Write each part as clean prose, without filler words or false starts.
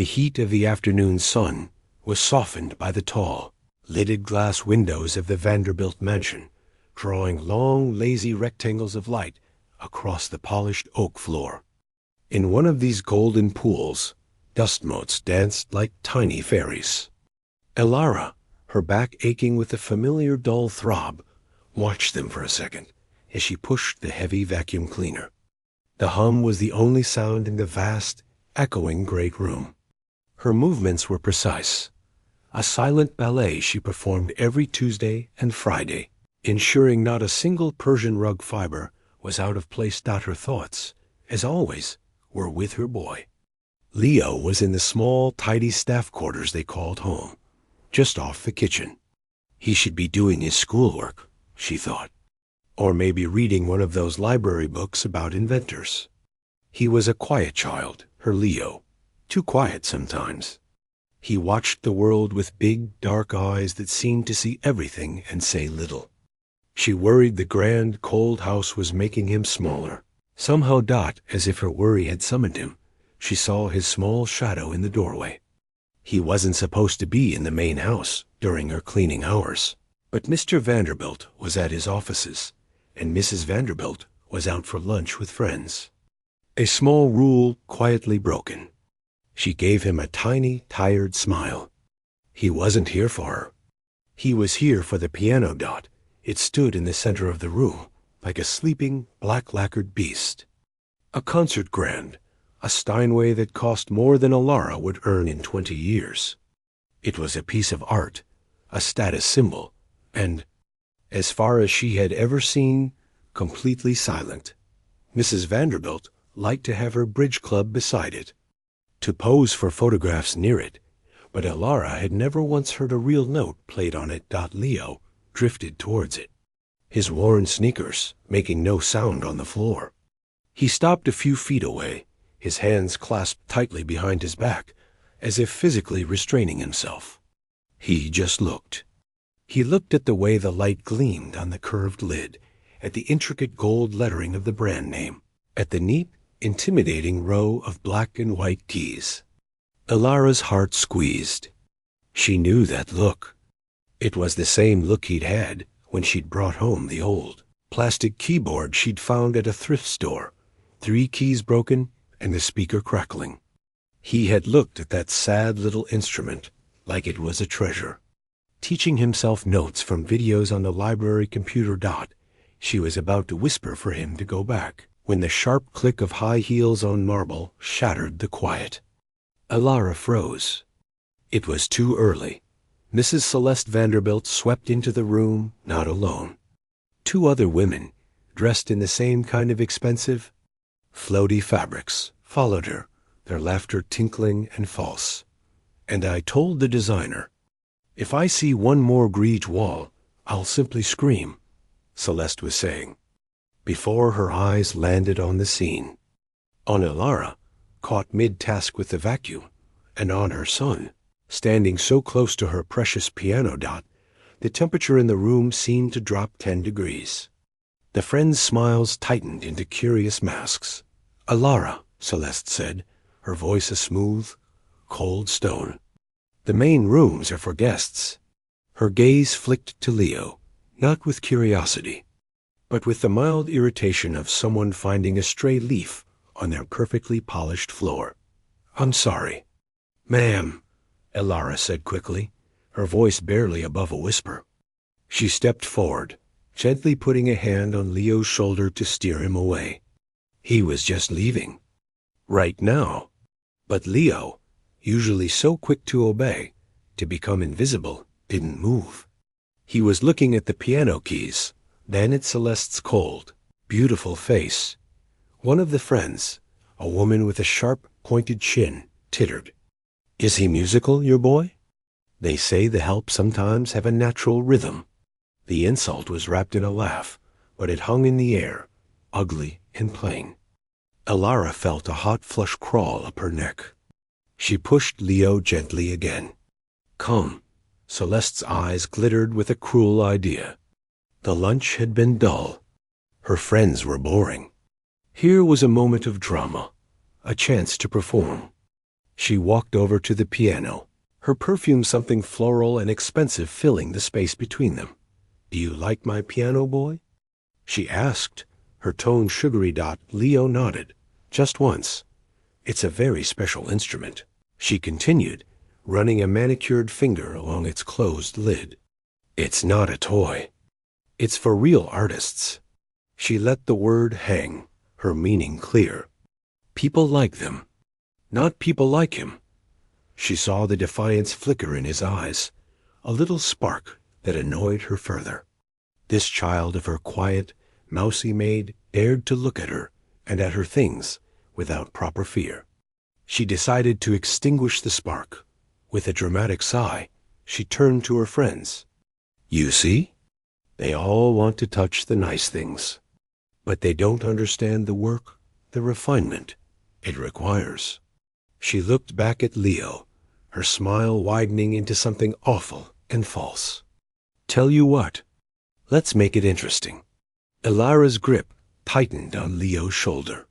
The heat of the afternoon sun was softened by the tall, lidded glass windows of the Vanderbilt mansion, drawing long, lazy rectangles of light across the polished oak floor. In one of these golden pools, dust motes danced like tiny fairies. Elara, her back aching with a familiar dull throb, watched them for a second as she pushed the heavy vacuum cleaner. The hum was the only sound in the vast, echoing great room. Her movements were precise. A silent ballet she performed every Tuesday and Friday, ensuring not a single Persian rug fiber was out of place. Her thoughts, as always, were with her boy. Leo was in the small, tidy staff quarters they called home, just off the kitchen. He should be doing his schoolwork, she thought, or maybe reading one of those library books about inventors. He was a quiet child, her Leo, too quiet sometimes. He watched the world with big, dark eyes that seemed to see everything and say little. She worried the grand, cold house was making him smaller. Somehow, as if her worry had summoned him, she saw his small shadow in the doorway. He wasn't supposed to be in the main house during her cleaning hours, but Mr. Vanderbilt was at his offices, and Mrs. Vanderbilt was out for lunch with friends. A small rule quietly broken. She gave him a tiny, tired smile. He wasn't here for her. He was here for the piano. It stood in the center of the room, like a sleeping, black-lacquered beast. A concert grand, a Steinway that cost more than Elara would earn in 20 years. It was a piece of art, a status symbol, and, as far as she had ever seen, completely silent. Mrs. Vanderbilt liked to have her bridge club beside it, to pose for photographs near it, but Elara had never once heard a real note played on it. Leo drifted towards it, his worn sneakers making no sound on the floor. He stopped a few feet away, his hands clasped tightly behind his back, as if physically restraining himself. He just looked. He looked at the way the light gleamed on the curved lid, at the intricate gold lettering of the brand name, at the neat, intimidating row of black and white keys. Elara's heart squeezed. She knew that look. It was the same look he'd had when she'd brought home the old plastic keyboard she'd found at a thrift store, 3 keys broken and the speaker crackling. He had looked at that sad little instrument like it was a treasure. Teaching himself notes from videos on the library computer. She was about to whisper for him to go back, when the sharp click of high heels on marble shattered the quiet. Elara froze. It was too early. Mrs. Celeste Vanderbilt swept into the room, not alone. 2 other women, dressed in the same kind of expensive, floaty fabrics, followed her, their laughter tinkling and false. And I told the designer, "If I see one more Grege wall, I'll simply scream," Celeste was saying, before her eyes landed on the scene. On Elara, caught mid-task with the vacuum, and on her son, standing so close to her precious piano. The temperature in the room seemed to drop 10 degrees. The friends' smiles tightened into curious masks. "Elara," Celeste said, her voice a smooth, cold stone. "The main rooms are for guests." Her gaze flicked to Leo, not with curiosity, but with the mild irritation of someone finding a stray leaf on their perfectly polished floor. "I'm sorry." "Ma'am," Elara said quickly, her voice barely above a whisper. She stepped forward, gently putting a hand on Leo's shoulder to steer him away. He was just leaving. Right now. But Leo, usually so quick to obey, to become invisible, didn't move. He was looking at the piano keys, then at Celeste's cold, beautiful face. One of the friends, a woman with a sharp, pointed chin, tittered. "Is he musical, your boy? They say the help sometimes have a natural rhythm." The insult was wrapped in a laugh, but it hung in the air, ugly and plain. Elara felt a hot flush crawl up her neck. She pushed Leo gently again. "Come." Celeste's eyes glittered with a cruel idea. The lunch had been dull. Her friends were boring. Here was a moment of drama, a chance to perform. She walked over to the piano, her perfume something floral and expensive filling the space between them. "Do you like my piano, boy?" she asked, her tone sugary. Leo nodded, just once. "It's a very special instrument," she continued, running a manicured finger along its closed lid. "It's not a toy. It's for real artists." She let the word hang, her meaning clear. "People like them, not people like him." She saw the defiance flicker in his eyes, a little spark that annoyed her further. This child of her quiet, mousy maid dared to look at her and at her things without proper fear. She decided to extinguish the spark. With a dramatic sigh, she turned to her friends. "You see? They all want to touch the nice things, but they don't understand the work, the refinement it requires." She looked back at Leo, her smile widening into something awful and false. "Tell you what, let's make it interesting." Elara's grip tightened on Leo's shoulder.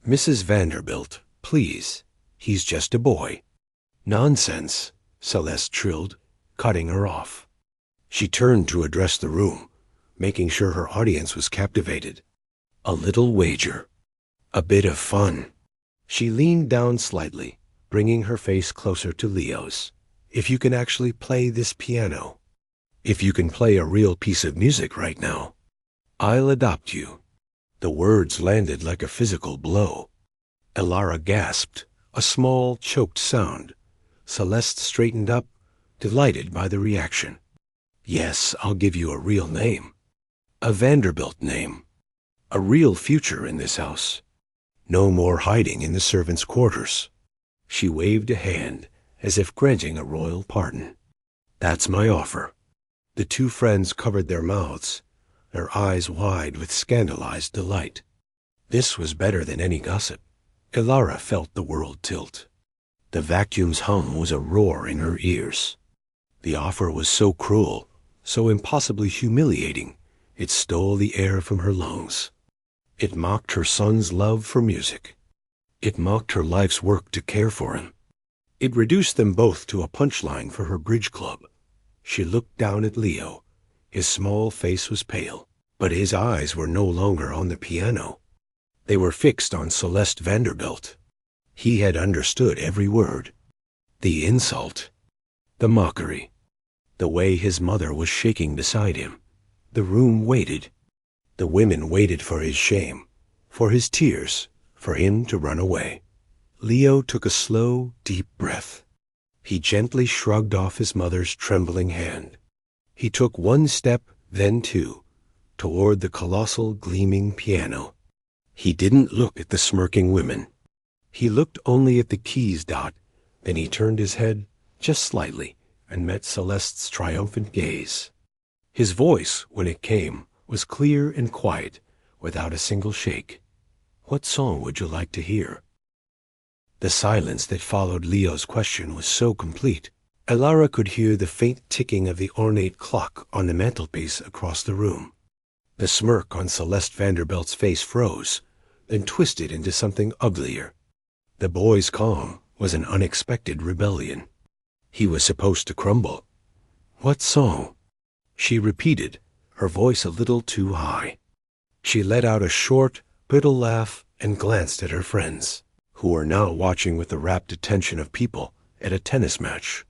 "Mrs. Vanderbilt, please. He's just a boy." "Nonsense," Celeste trilled, cutting her off. She turned to address the room, making sure her audience was captivated. "A little wager. A bit of fun." She leaned down slightly, bringing her face closer to Leo's. "If you can actually play this piano, if you can play a real piece of music right now, I'll adopt you." The words landed like a physical blow. Elara gasped, a small, choked sound. Celeste straightened up, delighted by the reaction. "Yes, I'll give you a real name. A Vanderbilt name. A real future in this house. No more hiding in the servants' quarters." She waved a hand, as if granting a royal pardon. "That's my offer." The two friends covered their mouths, their eyes wide with scandalized delight. This was better than any gossip. Elara felt the world tilt. The vacuum's hum was a roar in her ears. The offer was so cruel, so impossibly humiliating, it stole the air from her lungs. It mocked her son's love for music. It mocked her life's work to care for him. It reduced them both to a punchline for her bridge club. She looked down at Leo. His small face was pale, but his eyes were no longer on the piano. They were fixed on Celeste Vanderbilt. He had understood every word. The insult, the mockery, the way his mother was shaking beside him. The room waited. The women waited for his shame, for his tears, for him to run away. Leo took a slow, deep breath. He gently shrugged off his mother's trembling hand. He took one step, then two, toward the colossal, gleaming piano. He didn't look at the smirking women. He looked only at the keys. Then he turned his head, just slightly, and met Celeste's triumphant gaze. His voice, when it came, was clear and quiet, without a single shake. "What song would you like to hear?" The silence that followed Leo's question was so complete. Elara could hear the faint ticking of the ornate clock on the mantelpiece across the room. The smirk on Celeste Vanderbilt's face froze, then twisted into something uglier. The boy's calm was an unexpected rebellion. He was supposed to crumble. "What song?" she repeated, her voice a little too high. She let out a short, brittle laugh and glanced at her friends, who were now watching with the rapt attention of people at a tennis match.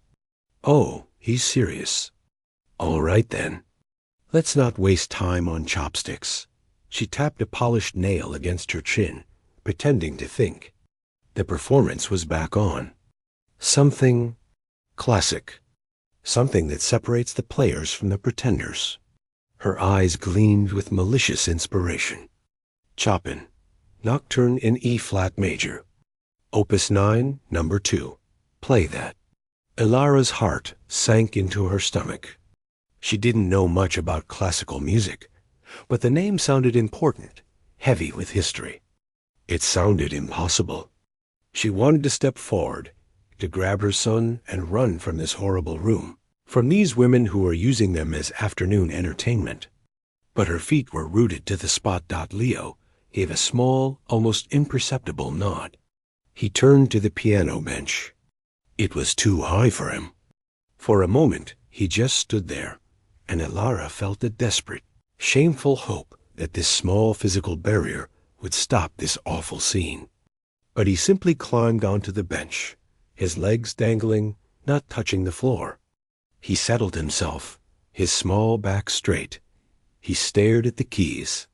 "Oh, he's serious. All right, then. Let's not waste time on chopsticks." She tapped a polished nail against her chin, pretending to think. The performance was back on. Something classic. Something that separates the players from the pretenders. Her eyes gleamed with malicious inspiration. Chopin, Nocturne in E-flat major. Opus 9, number 2. Play that. Elara's heart sank into her stomach. She didn't know much about classical music, but the name sounded important, heavy with history. It sounded impossible. She wanted to step forward, to grab her son and run from this horrible room, from these women who were using them as afternoon entertainment. But her feet were rooted to the spot. Leo gave a small, almost imperceptible nod. He turned to the piano bench. It was too high for him. For a moment, he just stood there, and Elara felt a desperate, shameful hope that this small physical barrier would stop this awful scene. But he simply climbed onto the bench, his legs dangling, not touching the floor. He settled himself, his small back straight. He stared at the keys.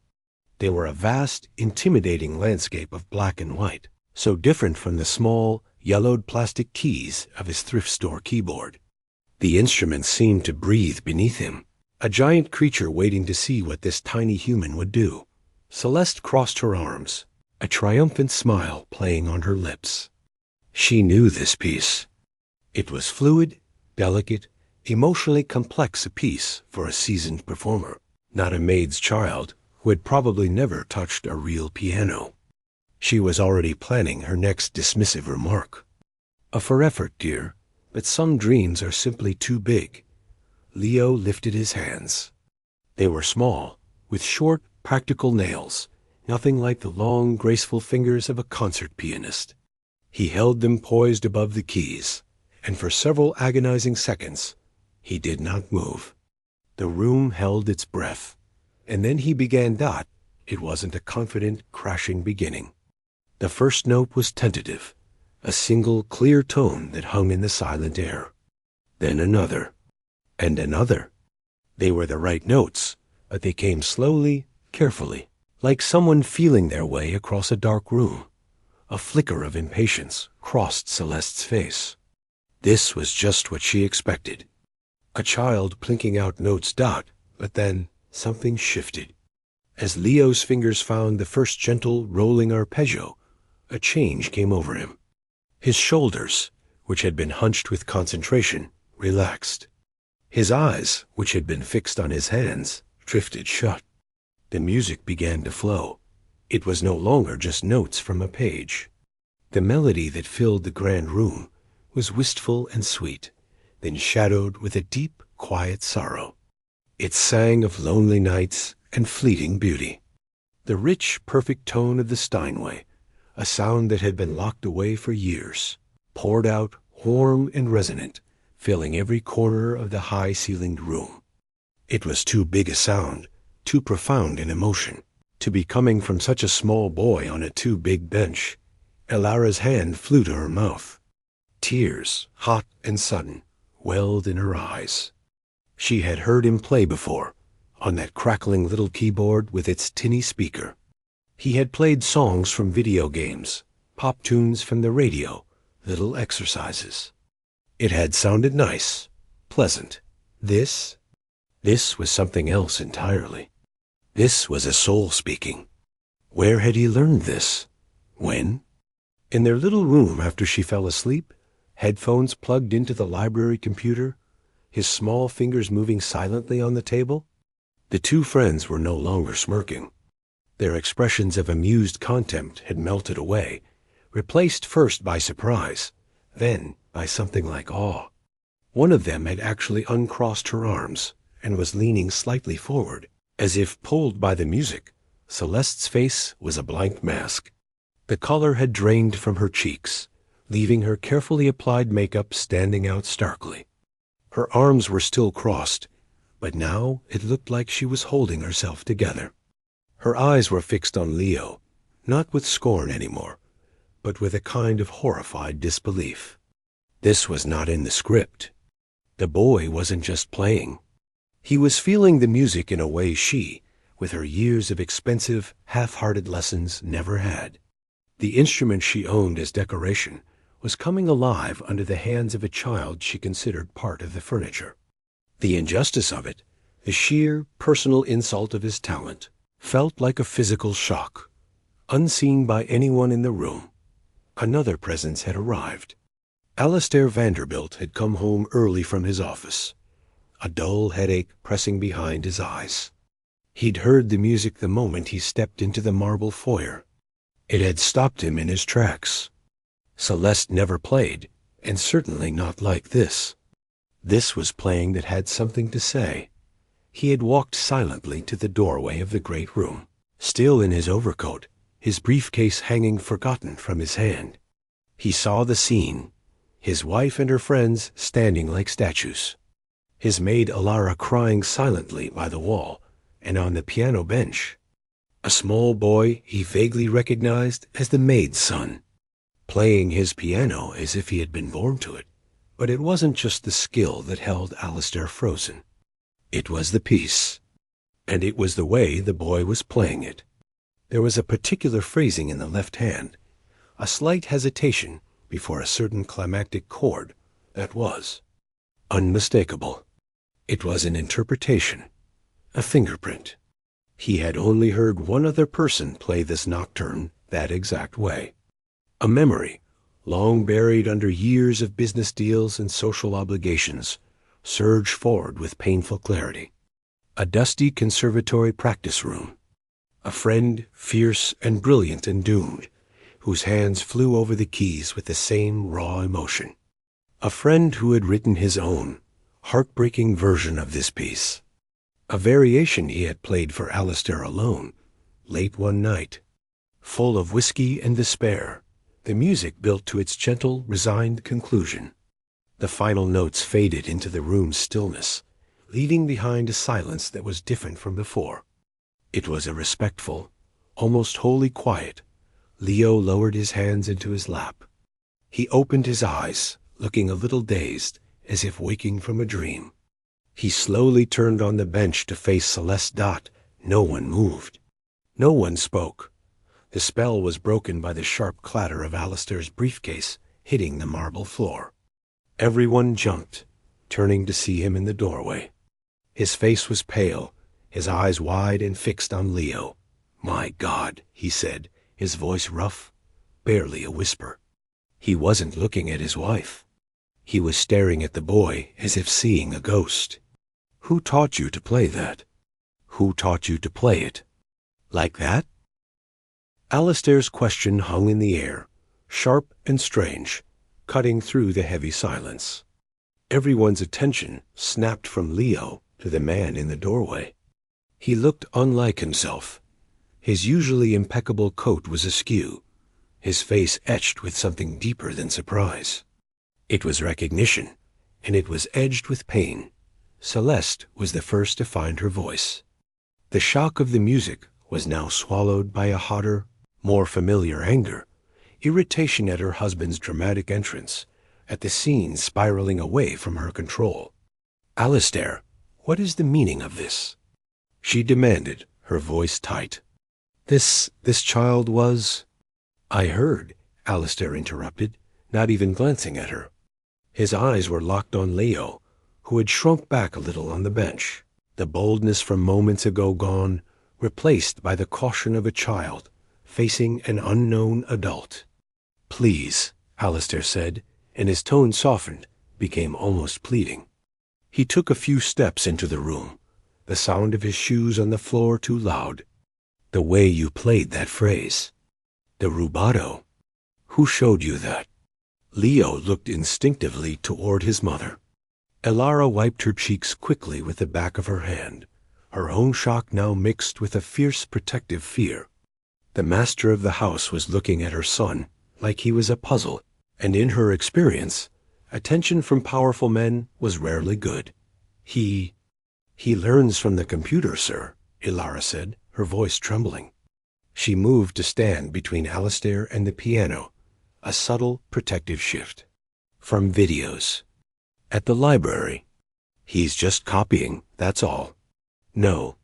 They were a vast, intimidating landscape of black and white, so different from the small, yellowed plastic keys of his thrift store keyboard. The instrument seemed to breathe beneath him, a giant creature waiting to see what this tiny human would do. Celeste crossed her arms, a triumphant smile playing on her lips. She knew this piece. It was fluid, delicate, emotionally complex a piece for a seasoned performer, not a maid's child who had probably never touched a real piano. She was already planning her next dismissive remark. For effort, dear, but some dreams are simply too big. Leo lifted his hands. They were small, with short, practical nails, nothing like the long, graceful fingers of a concert pianist. He held them poised above the keys, and for several agonizing seconds, he did not move. The room held its breath, and then he began that. It wasn't a confident, crashing beginning. The first note was tentative, a single, clear tone that hung in the silent air. Then another, and another. They were the right notes, but they came slowly, carefully, like someone feeling their way across a dark room. A flicker of impatience crossed Celeste's face. This was just what she expected. A child plinking out notes but then something shifted. As Leo's fingers found the first gentle, rolling arpeggio, a change came over him. His shoulders, which had been hunched with concentration, relaxed. His eyes, which had been fixed on his hands, drifted shut. The music began to flow. It was no longer just notes from a page. The melody that filled the grand room was wistful and sweet, then shadowed with a deep, quiet sorrow. It sang of lonely nights and fleeting beauty. The rich, perfect tone of the Steinway, a sound that had been locked away for years, poured out warm and resonant, filling every corner of the high-ceilinged room. It was too big a sound, too profound an emotion, to be coming from such a small boy on a too big bench. Elara's hand flew to her mouth. Tears, hot and sudden, welled in her eyes. She had heard him play before, on that crackling little keyboard with its tinny speaker. He had played songs from video games, pop tunes from the radio, little exercises. It had sounded nice, pleasant. This was something else entirely. This was a soul speaking. Where had he learned this? When? In their little room after she fell asleep, headphones plugged into the library computer, his small fingers moving silently on the table? The two friends were no longer smirking. Their expressions of amused contempt had melted away, replaced first by surprise, then by something like awe. One of them had actually uncrossed her arms and was leaning slightly forward, as if pulled by the music. Celeste's face was a blank mask. The color had drained from her cheeks, leaving her carefully applied makeup standing out starkly. Her arms were still crossed, but now it looked like she was holding herself together. Her eyes were fixed on Leo, not with scorn anymore, but with a kind of horrified disbelief. This was not in the script. The boy wasn't just playing. He was feeling the music in a way she, with her years of expensive, half-hearted lessons, never had. The instrument she owned as decoration was coming alive under the hands of a child she considered part of the furniture. The injustice of it, the sheer personal insult of his talent, felt like a physical shock. Unseen by anyone in the room, another presence had arrived. Alistair Vanderbilt had come home early from his office, a dull headache pressing behind his eyes. He'd heard the music the moment he stepped into the marble foyer. It had stopped him in his tracks. Celeste never played, and certainly not like this. This was playing that had something to say. He had walked silently to the doorway of the great room, still in his overcoat, his briefcase hanging forgotten from his hand. He saw the scene, his wife and her friends standing like statues, his maid Alara crying silently by the wall and on the piano bench, a small boy he vaguely recognized as the maid's son, playing his piano as if he had been born to it. But it wasn't just the skill that held Alistair frozen. It was the piece, and it was the way the boy was playing it. There was a particular phrasing in the left hand, a slight hesitation before a certain climactic chord that was unmistakable. It was an interpretation, a fingerprint. He had only heard one other person play this nocturne that exact way. A memory, long buried under years of business deals and social obligations, surged forward with painful clarity. A dusty conservatory practice room. A friend, fierce and brilliant and doomed, whose hands flew over the keys with the same raw emotion. A friend who had written his own, heartbreaking version of this piece. A variation he had played for Alistair alone, late one night. Full of whiskey and despair, the music built to its gentle, resigned conclusion. The final notes faded into the room's stillness, leaving behind a silence that was different from before. It was a respectful, almost holy quiet. Leo lowered his hands into his lap. He opened his eyes, looking a little dazed, as if waking from a dream. He slowly turned on the bench to face Celeste Dot. No one moved. No one spoke. The spell was broken by the sharp clatter of Alistair's briefcase hitting the marble floor. Everyone jumped, turning to see him in the doorway. His face was pale, his eyes wide and fixed on Leo. "My God," he said, his voice rough, barely a whisper. He wasn't looking at his wife. He was staring at the boy as if seeing a ghost. "Who taught you to play that? Who taught you to play it? Like that?" Alistair's question hung in the air, sharp and strange, cutting through the heavy silence. Everyone's attention snapped from Leo to the man in the doorway. He looked unlike himself. His usually impeccable coat was askew, his face etched with something deeper than surprise. It was recognition, and it was edged with pain. Celeste was the first to find her voice. The shock of the music was now swallowed by a hotter, more familiar anger, irritation at her husband's dramatic entrance, at the scene spiraling away from her control. "Alistair, what is the meaning of this?" she demanded, her voice tight. This child was—" "I heard," Alistair interrupted, not even glancing at her. His eyes were locked on Leo, who had shrunk back a little on the bench, the boldness from moments ago gone, replaced by the caution of a child facing an unknown adult. "Please," Alistair said, and his tone softened, became almost pleading. He took a few steps into the room, the sound of his shoes on the floor too loud. "The way you played that phrase. The rubato. Who showed you that?" Leo looked instinctively toward his mother. Alara wiped her cheeks quickly with the back of her hand, her own shock now mixed with a fierce protective fear. The master of the house was looking at her son like he was a puzzle, and in her experience, attention from powerful men was rarely good. He learns from the computer, sir," Alara said, her voice trembling. She moved to stand between Alistair and the piano, a subtle protective shift. "From videos. At the library. He's just copying, that's all." "No,"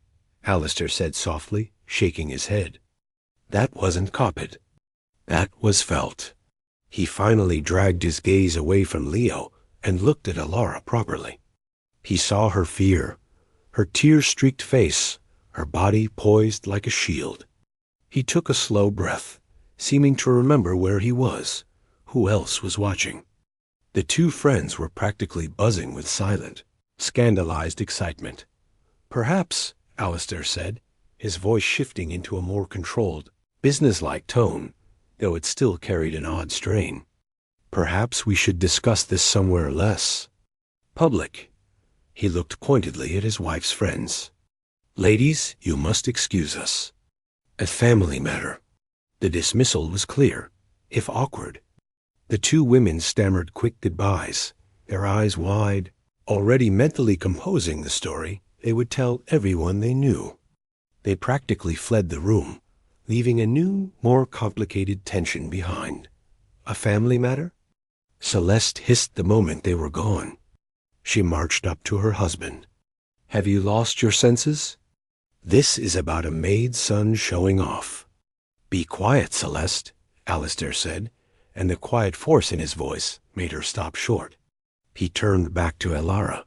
Alistair said softly, shaking his head. "That wasn't copied. That was felt." He finally dragged his gaze away from Leo and looked at Alara properly. He saw her fear, her tear-streaked face, her body poised like a shield. He took a slow breath, seeming to remember where he was, who else was watching. The two friends were practically buzzing with silent, scandalized excitement. "Perhaps," Alistair said, his voice shifting into a more controlled, businesslike tone, though it still carried an odd strain. "Perhaps we should discuss this somewhere less public." He looked pointedly at his wife's friends. "Ladies, you must excuse us. A family matter." The dismissal was clear, if awkward. The two women stammered quick goodbyes, their eyes wide, already mentally composing the story they would tell everyone they knew. They practically fled the room, leaving a new, more complicated tension behind. A family matter? Celeste hissed the moment they were gone. She marched up to her husband. Have you lost your senses? This is about a maid's son showing off. Be quiet, Celeste, Alistair said, and the quiet force in his voice made her stop short. He turned back to Elara.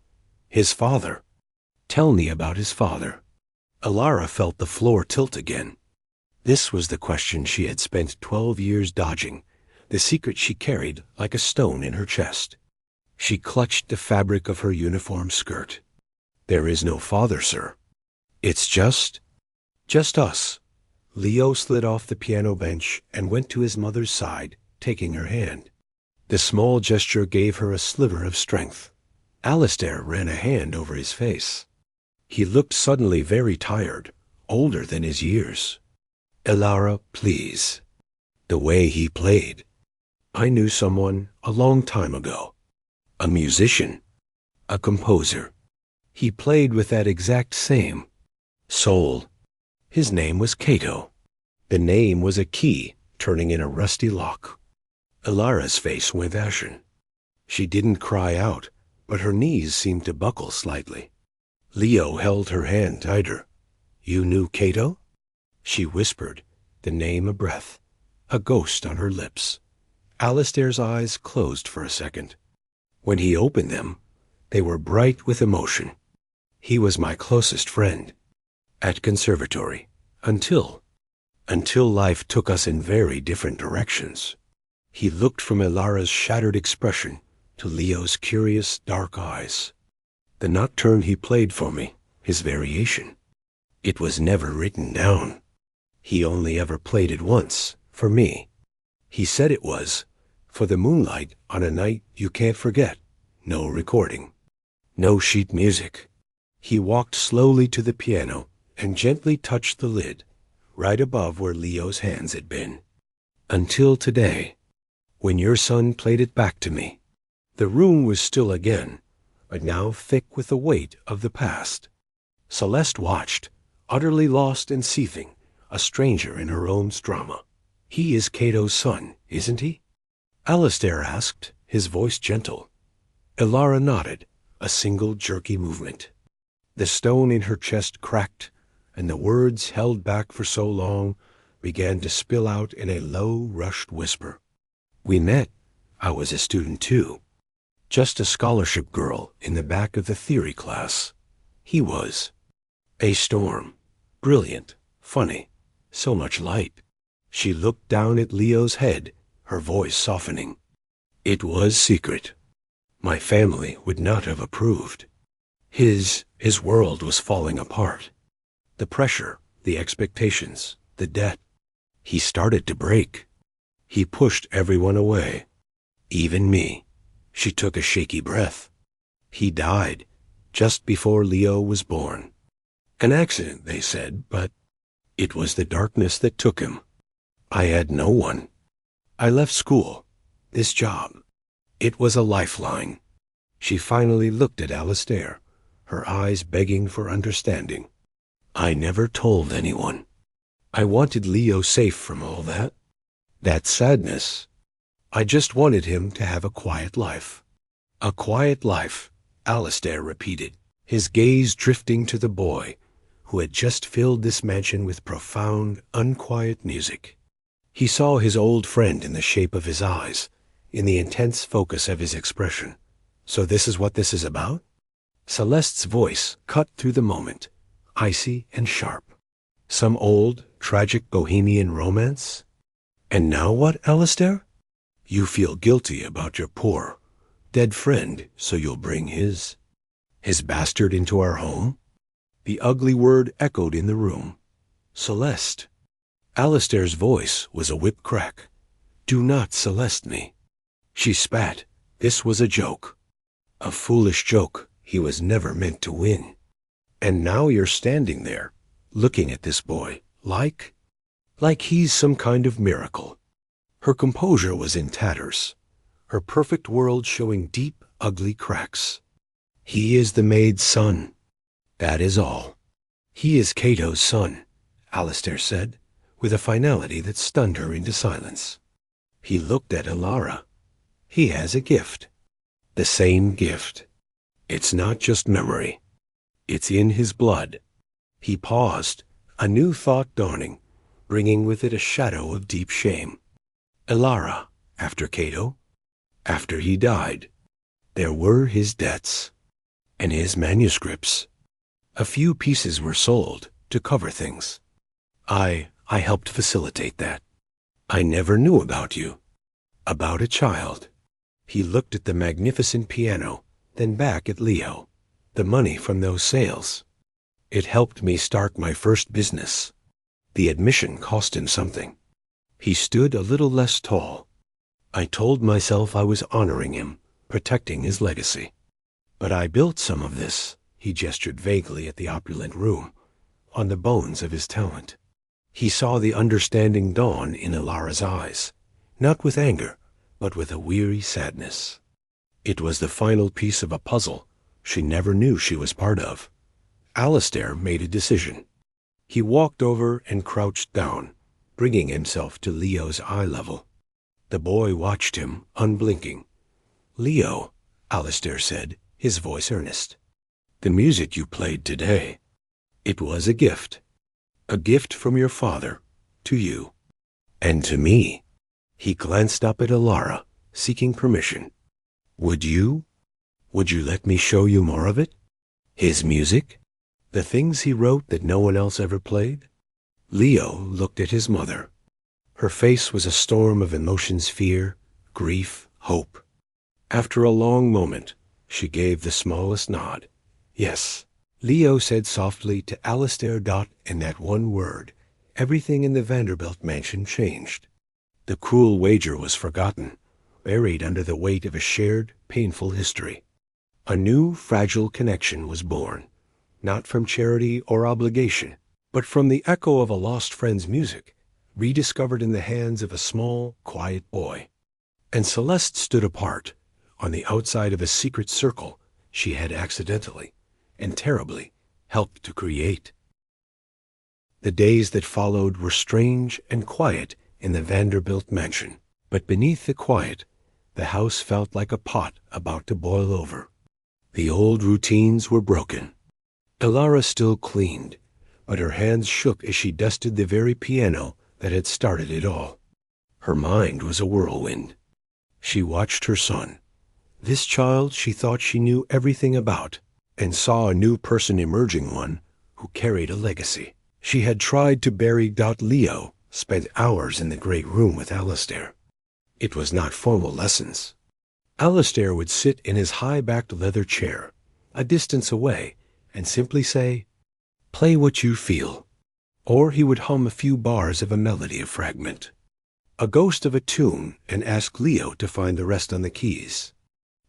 His father. Tell me about his father. Elara felt the floor tilt again. This was the question she had spent 12 years dodging, the secret she carried like a stone in her chest. She clutched the fabric of her uniform skirt. There is no father, sir. It's just us. Leo slid off the piano bench and went to his mother's side, taking her hand. The small gesture gave her a sliver of strength. Alistair ran a hand over his face. He looked suddenly very tired, older than his years. Elara, please. The way he played. I knew someone a long time ago. A musician. A composer. He played with that exact same soul. His name was Cato. The name was a key turning in a rusty lock. Elara's face went ashen. She didn't cry out, but her knees seemed to buckle slightly. Leo held her hand tighter. You knew Cato? She whispered, the name a breath, a ghost on her lips. Alistair's eyes closed for a second. When he opened them, they were bright with emotion. He was my closest friend. At conservatory. Until life took us in very different directions. He looked from Elara's shattered expression to Leo's curious, dark eyes. The nocturne he played for me, his variation. It was never written down. He only ever played it once, for me. He said it was, for the moonlight on a night you can't forget. No recording. No sheet music. He walked slowly to the piano and gently touched the lid, right above where Leo's hands had been. Until today, when your son played it back to me. The room was still again, but now thick with the weight of the past. Celeste watched, utterly lost and seething, a stranger in her own drama. He is Cato's son, isn't he? Alistair asked, his voice gentle. Elara nodded, a single jerky movement. The stone in her chest cracked, and the words held back for so long began to spill out in a low, rushed whisper. We met. I was a student too. Just a scholarship girl in the back of the theory class. He was. A storm. Brilliant. Funny. So much light. She looked down at Leo's head, her voice softening. It was secret. My family would not have approved. His world was falling apart. The pressure, the expectations, the debt. He started to break. He pushed everyone away. Even me. She took a shaky breath. He died just before Leo was born. An accident, they said, but it was the darkness that took him. I had no one. I left school. This job. It was a lifeline. She finally looked at Alistair, her eyes begging for understanding. I never told anyone. I wanted Leo safe from all that. That sadness. I just wanted him to have a quiet life. A quiet life, Alistair repeated, his gaze drifting to the boy who had just filled this mansion with profound, unquiet music. He saw his old friend in the shape of his eyes, in the intense focus of his expression. So this is what this is about? Celeste's voice cut through the moment, icy and sharp. Some old, tragic bohemian romance? And now what, Alistair? You feel guilty about your poor, dead friend, so you'll bring his bastard into our home? The ugly word echoed in the room. Celeste. Alistair's voice was a whip crack. Do not Celeste me. She spat. This was a joke. A foolish joke he was never meant to win. And now you're standing there, looking at this boy, like he's some kind of miracle. Her composure was in tatters. her perfect world showing deep, ugly cracks. He is the maid's son. That is all. He is Cato's son, Alistair said, with a finality that stunned her into silence. He looked at Alara. He has a gift. The same gift. It's not just memory. It's in his blood. He paused, a new thought dawning, bringing with it a shadow of deep shame. Alara, after Cato, after he died, there were his debts, and his manuscripts. A few pieces were sold to cover things. I helped facilitate that. I never knew about you. About a child. He looked at the magnificent piano, then back at Leo. The money from those sales. It helped me start my first business. The admission cost him something. He stood a little less tall. I told myself I was honoring him, protecting his legacy. But I built some of this, he gestured vaguely at the opulent room, on the bones of his talent. He saw the understanding dawn in Alara's eyes, not with anger, but with a weary sadness. It was the final piece of a puzzle she never knew she was part of. Alistair made a decision. He walked over and crouched down, bringing himself to Leo's eye level. The boy watched him, unblinking. Leo, Alistair said, his voice earnest. The music you played today, it was a gift. A gift from your father, to you, and to me. He glanced up at Alara, seeking permission. Would you let me show you more of it? His music? The things he wrote that no one else ever played? Leo looked at his mother. Her face was a storm of emotions: fear, grief, hope. After a long moment, she gave the smallest nod. Yes. Leo said softly to Alistair. In that one word, everything in the Vanderbilt mansion changed. The cruel wager was forgotten, buried under the weight of a shared, painful history. A new, fragile connection was born, not from charity or obligation, but from the echo of a lost friend's music, rediscovered in the hands of a small, quiet boy. And Celeste stood apart, on the outside of a secret circle she had accidentally and terribly helped to create. The days that followed were strange and quiet in the Vanderbilt mansion, but beneath the quiet, the house felt like a pot about to boil over. The old routines were broken. Alara still cleaned, but her hands shook as she dusted the very piano that had started it all. Her mind was a whirlwind. She watched her son, this child she thought she knew everything about, and saw a new person emerging, one who carried a legacy. She had tried to bury Leo, spent hours in the great room with Alistair. It was not formal lessons. Alistair would sit in his high-backed leather chair, a distance away, and simply say, "Play what you feel." Or he would hum a few bars of a melody, a fragment, a ghost of a tune, and ask Leo to find the rest on the keys.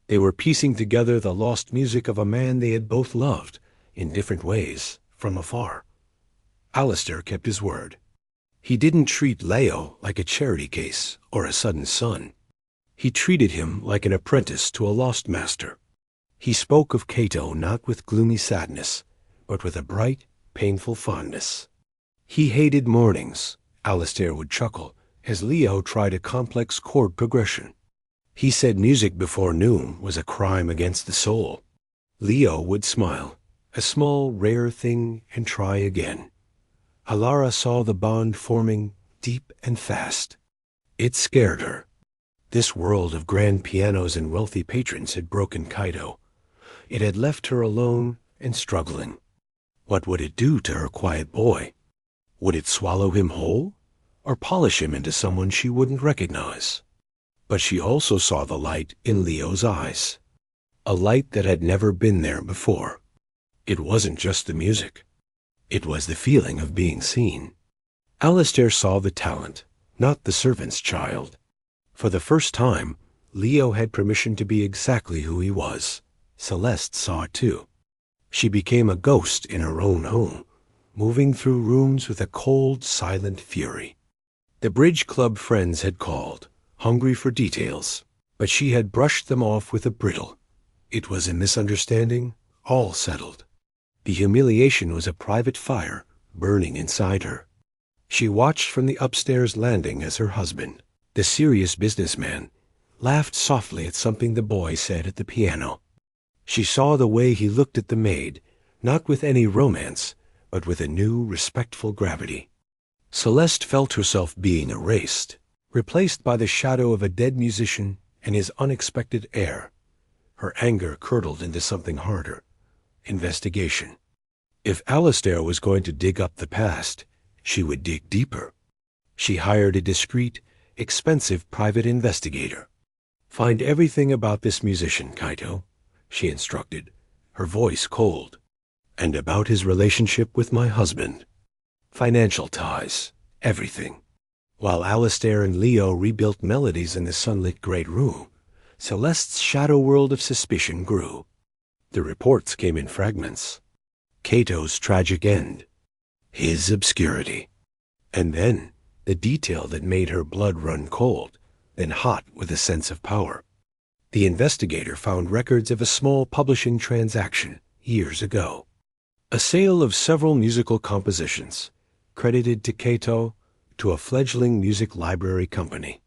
They were piecing together the lost music of a man they had both loved, in different ways, from afar. Alistair kept his word. He didn't treat Leo like a charity case or a sudden son. He treated him like an apprentice to a lost master. He spoke of Cato not with gloomy sadness, but with a bright, painful fondness. He hated mornings, Alistair would chuckle, as Leo tried a complex chord progression. He said music before noon was a crime against the soul. Leo would smile, a small, rare thing, and try again. Alara saw the bond forming deep and fast. It scared her. This world of grand pianos and wealthy patrons had broken Cato. It had left her alone and struggling. What would it do to her quiet boy? Would it swallow him whole, or polish him into someone she wouldn't recognize? But she also saw the light in Leo's eyes, a light that had never been there before. It wasn't just the music. It was the feeling of being seen. Alistair saw the talent, not the servant's child. For the first time, Leo had permission to be exactly who he was. Celeste saw it too. She became a ghost in her own home, moving through rooms with a cold, silent fury. The bridge club friends had called, hungry for details. But she had brushed them off with a brittle. It was a misunderstanding, all settled. The humiliation was a private fire burning inside her. She watched from the upstairs landing as her husband, the serious businessman, laughed softly at something the boy said at the piano. She saw the way he looked at the maid, not with any romance, but with a new, respectful gravity. Celeste felt herself being erased, replaced by the shadow of a dead musician and his unexpected heir. Her anger curdled into something harder. Investigation. If Alistair was going to dig up the past, she would dig deeper. She hired a discreet, expensive private investigator. "Find everything about this musician, Kaito," she instructed, her voice cold. "And about his relationship with my husband. Financial ties, everything." While Alistair and Leo rebuilt Melodies in the sunlit great room, Celeste's shadow world of suspicion grew. The reports came in fragments. Kato's tragic end, his obscurity, and then the detail that made her blood run cold, then hot with a sense of power. The investigator found records of a small publishing transaction years ago. A sale of several musical compositions, credited to Kato, to a fledgling music library company.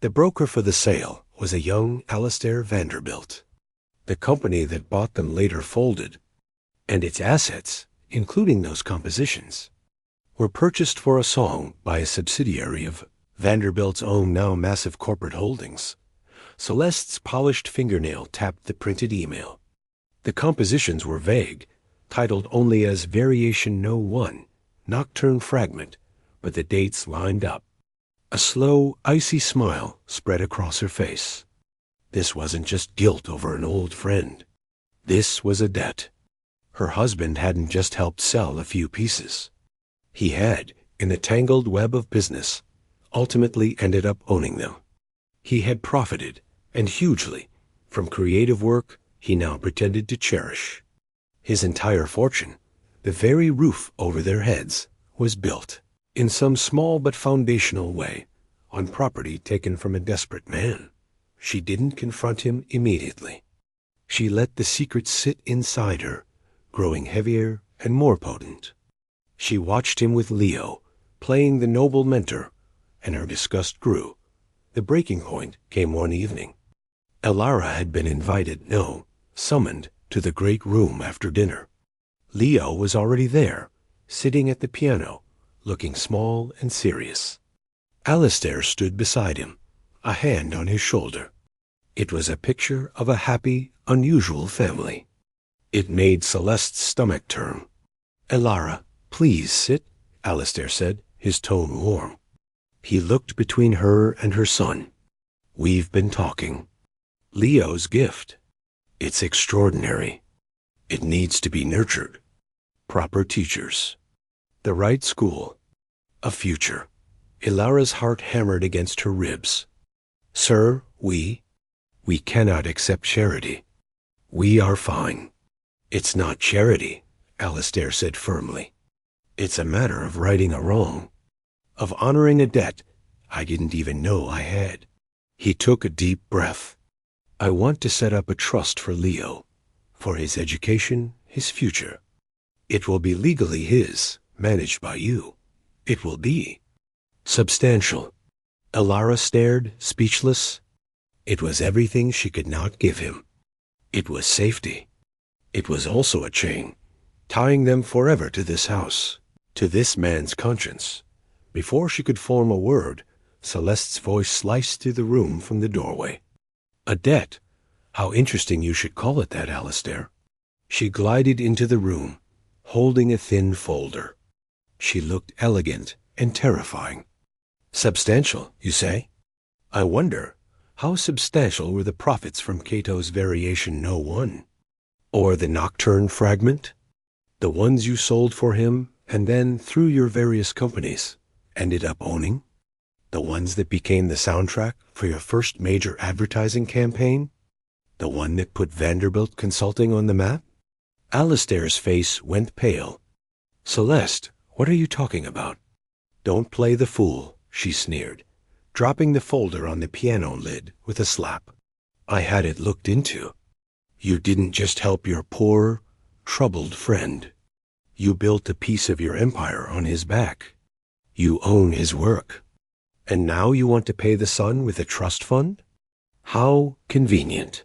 The broker for the sale was a young Alistair Vanderbilt. The company that bought them later folded, and its assets, including those compositions, were purchased for a song by a subsidiary of Vanderbilt's own now massive corporate holdings. Celeste's polished fingernail tapped the printed email. The compositions were vague, titled only as Variation No. 1, Nocturne Fragment, but the dates lined up. A slow, icy smile spread across her face. This wasn't just guilt over an old friend. This was a debt. Her husband hadn't just helped sell a few pieces. He had, in the tangled web of business, ultimately ended up owning them. He had profited, and hugely, from creative work he now pretended to cherish. His entire fortune, the very roof over their heads, was built, in some small but foundational way, on property taken from a desperate man. She didn't confront him immediately. She let the secret sit inside her, growing heavier and more potent. She watched him with Leo, playing the noble mentor, and her disgust grew. The breaking point came one evening. Elara had been summoned to the great room after dinner. Leo was already there, sitting at the piano, looking small and serious. Alistair stood beside him, a hand on his shoulder. It was a picture of a happy, unusual family. It made Celeste's stomach turn. "Elara, please sit," Alistair said, his tone warm. He looked between her and her son. "We've been talking. Leo's gift. It's extraordinary. It needs to be nurtured. Proper teachers. The right school. A future." Elara's heart hammered against her ribs. "Sir, we cannot accept charity. We are fine." "It's not charity," Alistair said firmly. "It's a matter of righting a wrong, of honoring a debt I didn't even know I had." He took a deep breath. "I want to set up a trust for Leo, for his education, his future. It will be legally his, managed by you. It will be substantial." Elara stared, speechless. It was everything she could not give him. It was safety. It was also a chain, tying them forever to this house, to this man's conscience. Before she could form a word, Celeste's voice sliced through the room from the doorway. "A debt? How interesting you should call it that, Alistair." She glided into the room, holding a thin folder. She looked elegant and terrifying. "Substantial, you say? I wonder, how substantial were the profits from Kato's Variation No. 1? Or the Nocturne Fragment? The ones you sold for him, and then, through your various companies, ended up owning? The ones that became the soundtrack for your first major advertising campaign? The one that put Vanderbilt Consulting on the map?" Alistair's face went pale. "Celeste, what are you talking about?" "Don't play the fool," she sneered, dropping the folder on the piano lid with a slap. I had it looked into. You didn't just help your poor, troubled friend. You built a piece of your empire on his back. You own his work. And now you want to pay the son with a trust fund? How convenient.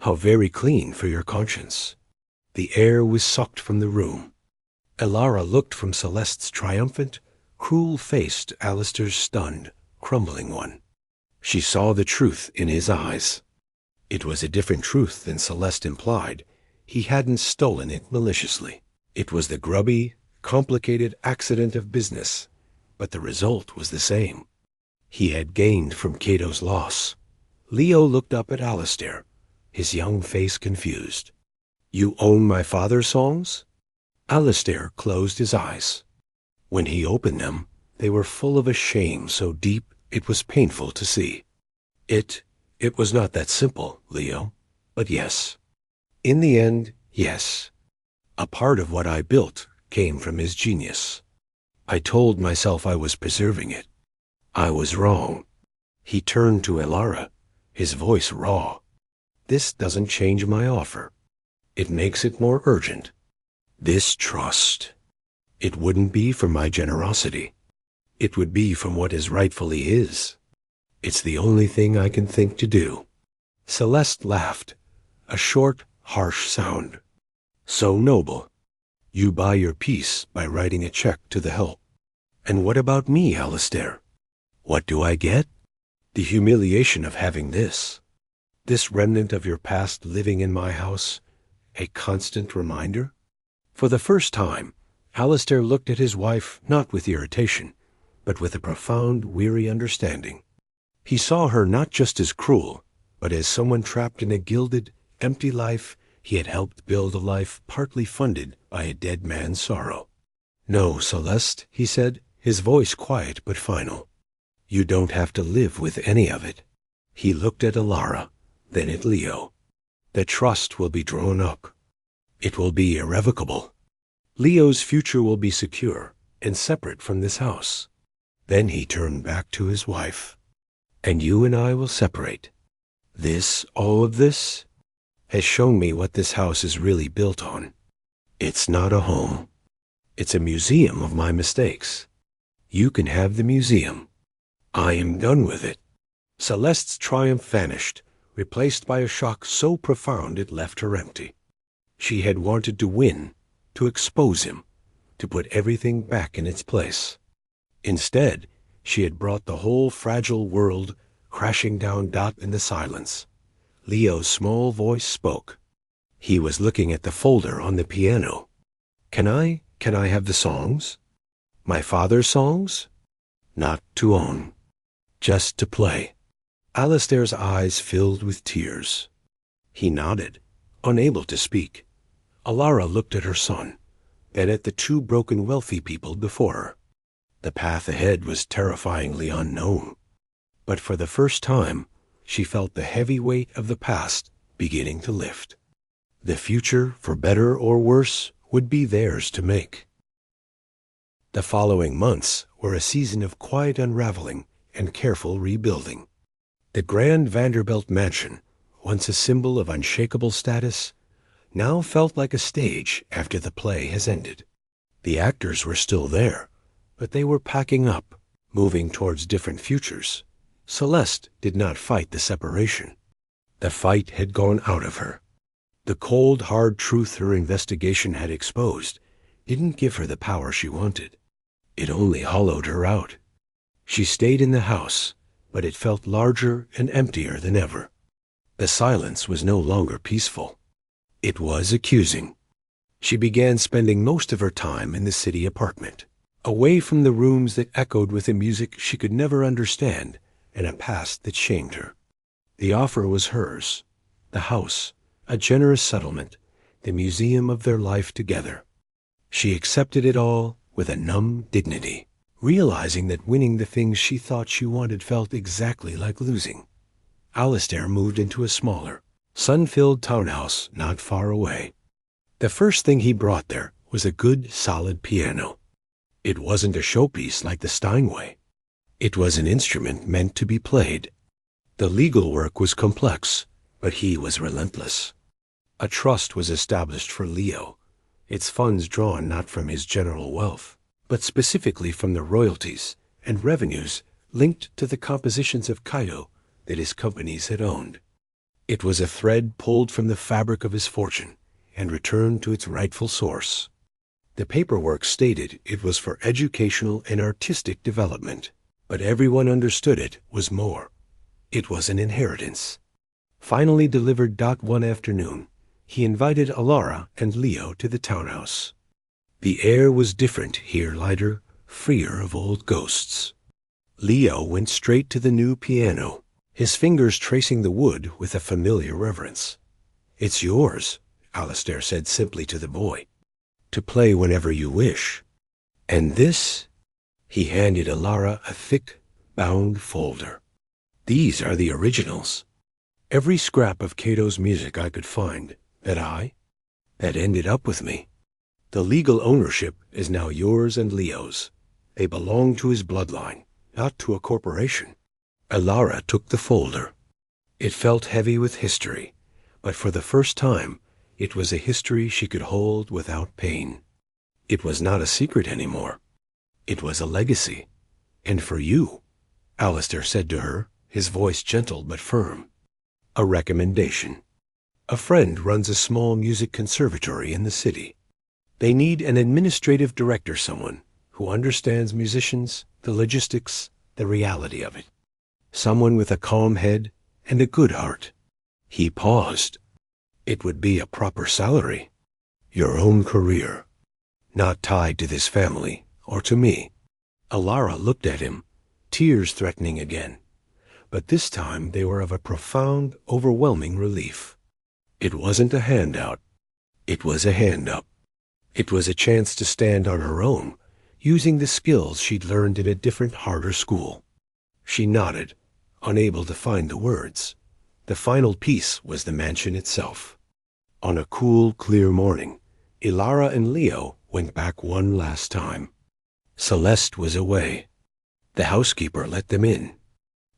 How very clean for your conscience. The air was sucked from the room. Elara looked from Celeste's triumphant, cruel face to Alistair's stunned, crumbling one. She saw the truth in his eyes. It was a different truth than Celeste implied. He hadn't stolen it maliciously. It was the grubby, complicated accident of business, but the result was the same. He had gained from Cato's loss. Leo looked up at Alistair, his young face confused. You own my father's songs? Alistair closed his eyes. When he opened them, they were full of a shame so deep it was painful to see. It was not that simple, Leo, but yes. In the end, yes. A part of what I built came from his genius. I told myself I was preserving it. I was wrong. He turned to Elara, his voice raw. This doesn't change my offer. It makes it more urgent. This trust. It wouldn't be from my generosity. It would be from what is rightfully his. It's the only thing I can think to do. Celeste laughed, a short, harsh sound. So noble. You buy your peace by writing a check to the help. And what about me, Alistair? What do I get? The humiliation of having this remnant of your past living in my house, a constant reminder? For the first time, Alistair looked at his wife not with irritation, but with a profound, weary understanding. He saw her not just as cruel, but as someone trapped in a gilded, empty life he had helped build, a life partly funded by a dead man's sorrow. No, Celeste, he said, his voice quiet but final. You don't have to live with any of it. He looked at Elara, then at Leo. The trust will be drawn up. It will be irrevocable. Leo's future will be secure and separate from this house. Then he turned back to his wife. And you and I will separate. All of this, has shown me what this house is really built on. It's not a home. It's a museum of my mistakes. You can have the museum. I am done with it. Celeste's triumph vanished, replaced by a shock so profound it left her empty. She had wanted to win, to expose him, to put everything back in its place. Instead, she had brought the whole fragile world crashing down in the silence. Leo's small voice spoke. He was looking at the folder on the piano. Can I have the songs? My father's songs? Not to own. Just to play. Alistair's eyes filled with tears. He nodded, unable to speak. Elara looked at her son, then at the two broken wealthy people before her. The path ahead was terrifyingly unknown. But for the first time, she felt the heavy weight of the past beginning to lift. The future, for better or worse, would be theirs to make. The following months were a season of quiet unraveling and careful rebuilding. The grand Vanderbilt mansion, once a symbol of unshakable status, now felt like a stage after the play has ended. The actors were still there, but they were packing up, moving towards different futures. Celeste did not fight the separation. The fight had gone out of her. The cold, hard truth her investigation had exposed didn't give her the power she wanted. It only hollowed her out. She stayed in the house, but it felt larger and emptier than ever. The silence was no longer peaceful. It was accusing. She began spending most of her time in the city apartment, away from the rooms that echoed with a music she could never understand and a past that shamed her. The offer was hers, the house, a generous settlement, the museum of their life together. She accepted it all with a numb dignity, realizing that winning the things she thought she wanted felt exactly like losing. Alistair moved into a smaller, sun-filled townhouse not far away. The first thing he brought there was a good, solid piano. It wasn't a showpiece like the Steinway. It was an instrument meant to be played. The legal work was complex, But he was relentless. A trust was established for Leo, its funds drawn not from his general wealth, but specifically from the royalties and revenues linked to the compositions of Kaido that his companies had owned. It was a thread pulled from the fabric of his fortune and returned to its rightful source. The paperwork stated it was for educational and artistic development, but everyone understood it was more. It was an inheritance. Finally delivered one afternoon, he invited Alara and Leo to the townhouse. The air was different here, lighter, freer of old ghosts. Leo went straight to the new piano, his fingers tracing the wood with a familiar reverence. "It's yours," Alistair said simply to the boy, "to play whenever you wish." "And this?" He handed Alara a thick, bound folder. "These are the originals. Every scrap of Cato's music I could find, that ended up with me. The legal ownership is now yours and Leo's. They belong to his bloodline, not to a corporation." Alara took the folder. It felt heavy with history, but for the first time, it was a history she could hold without pain. It was not a secret anymore. It was a legacy. "And for you," Alistair said to her, his voice gentle but firm. "A recommendation. A friend runs a small music conservatory in the city. They need an administrative director, someone who understands musicians, the logistics, the reality of it. Someone with a calm head and a good heart." He paused. "It would be a proper salary. Your own career. Not tied to this family or to me." Alara looked at him, tears threatening again. But this time they were of a profound, overwhelming relief. It wasn't a handout. It was a hand-up. It was a chance to stand on her own, using the skills she'd learned in a different, harder school. She nodded, unable to find the words. The final piece was the mansion itself. On a cool, clear morning, Alara and Leo went back one last time. Celeste was away. The housekeeper let them in.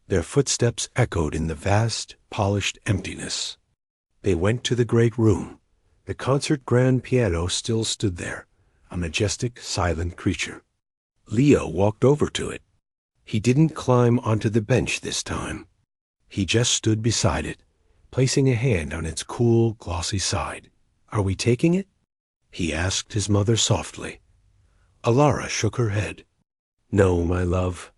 Their footsteps echoed in the vast, polished emptiness. They went to the great room. The concert grand piano still stood there, a majestic, silent creature. Leo walked over to it. He didn't climb onto the bench this time. He just stood beside it, placing a hand on its cool, glossy side. "Are we taking it?" he asked his mother softly. Alara shook her head. "No, my love.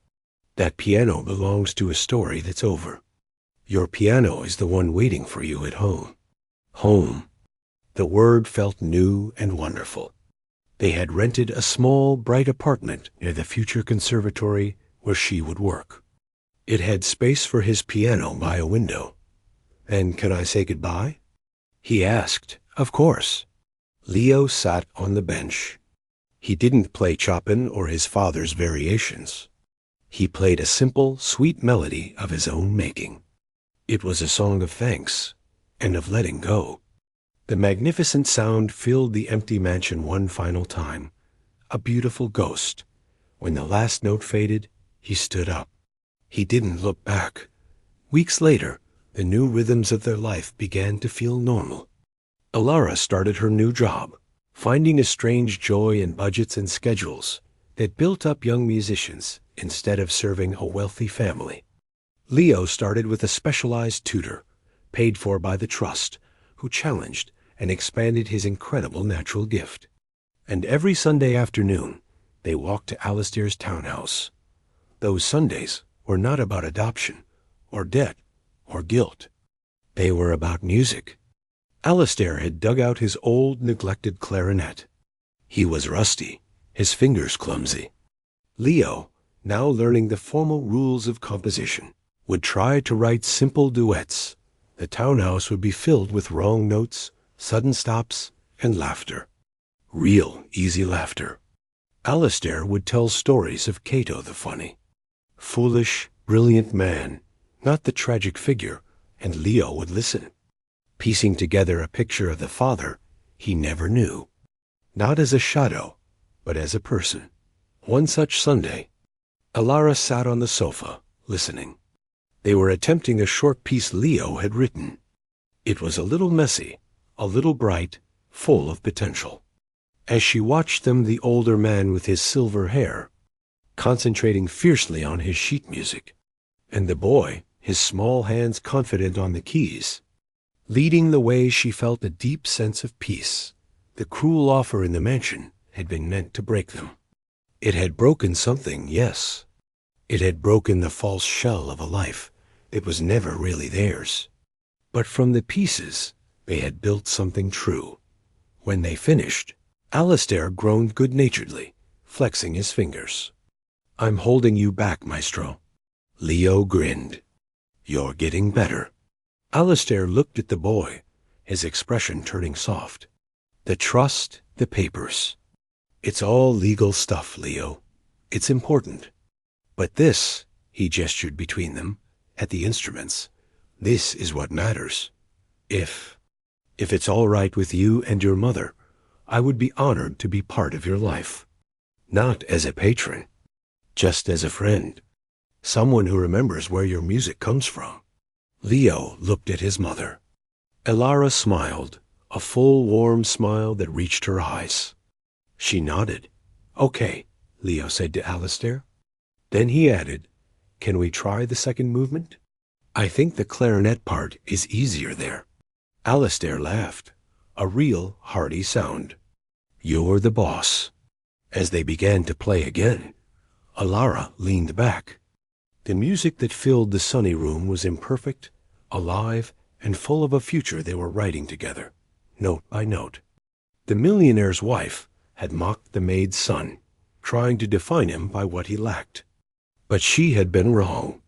That piano belongs to a story that's over. Your piano is the one waiting for you at home." Home. The word felt new and wonderful. They had rented a small, bright apartment near the future conservatory where she would work. It had space for his piano by a window. "And can I say goodbye?" he asked. "Of course." Leo sat on the bench. He didn't play Chopin or his father's variations. He played a simple, sweet melody of his own making. It was a song of thanks and of letting go. The magnificent sound filled the empty mansion one final time, a beautiful ghost. When the last note faded, he stood up. He didn't look back. Weeks later, the new rhythms of their life began to feel normal. Alara started her new job, finding a strange joy in budgets and schedules that built up young musicians instead of serving a wealthy family. Leo started with a specialized tutor, paid for by the trust, who challenged and expanded his incredible natural gift. And every Sunday afternoon, they walked to Alistair's townhouse. Those Sundays were not about adoption, or debt, or guilt. They were about music. Alistair had dug out his old, neglected clarinet. He was rusty, his fingers clumsy. Leo, now learning the formal rules of composition, would try to write simple duets. The townhouse would be filled with wrong notes, sudden stops, and laughter. Real, easy laughter. Alistair would tell stories of Cato the funny. Foolish, brilliant man, not the tragic figure, and Leo would listen, piecing together a picture of the father he never knew, not as a shadow, but as a person. One such Sunday, Alara sat on the sofa, listening. They were attempting a short piece Leo had written. It was a little messy, a little bright, full of potential. As she watched them, the older man with his silver hair, concentrating fiercely on his sheet music, and the boy, his small hands confident on the keys, leading the way, she felt a deep sense of peace. The cruel offer in the mansion had been meant to break them. It had broken something, yes. It had broken the false shell of a life that was never really theirs. But from the pieces, they had built something true. When they finished, Alistair groaned good-naturedly, flexing his fingers. "I'm holding you back, Maestro." Leo grinned. "You're getting better." Alistair looked at the boy, his expression turning soft. "The trust, the papers. It's all legal stuff, Leo. It's important. But this," he gestured between them, at the instruments, "this is what matters. If it's all right with you and your mother, I would be honored to be part of your life. Not as a patron, just as a friend. Someone who remembers where your music comes from." Leo looked at his mother. Elara smiled, a full, warm smile that reached her eyes. She nodded. "Okay," Leo said to Alistair. Then he added, "Can we try the second movement? I think the clarinet part is easier there." Alistair laughed, a real, hearty sound. "You're the boss." As they began to play again, Elara leaned back. The music that filled the sunny room was imperfect, alive, and full of a future they were writing together, note by note. The millionaire's wife had mocked the maid's son, trying to define him by what he lacked. But she had been wrong.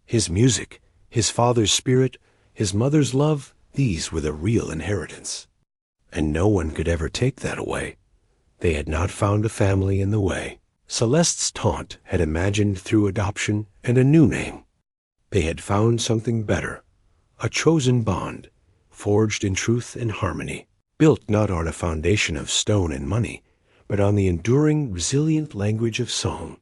His music, his father's spirit, his mother's love, these were the real inheritance. And no one could ever take that away. They had not found a family in the way. Celeste's taunt had imagined through adoption and a new name. They had found something better, a chosen bond, forged in truth and harmony, built not on a foundation of stone and money, but on the enduring, resilient language of song.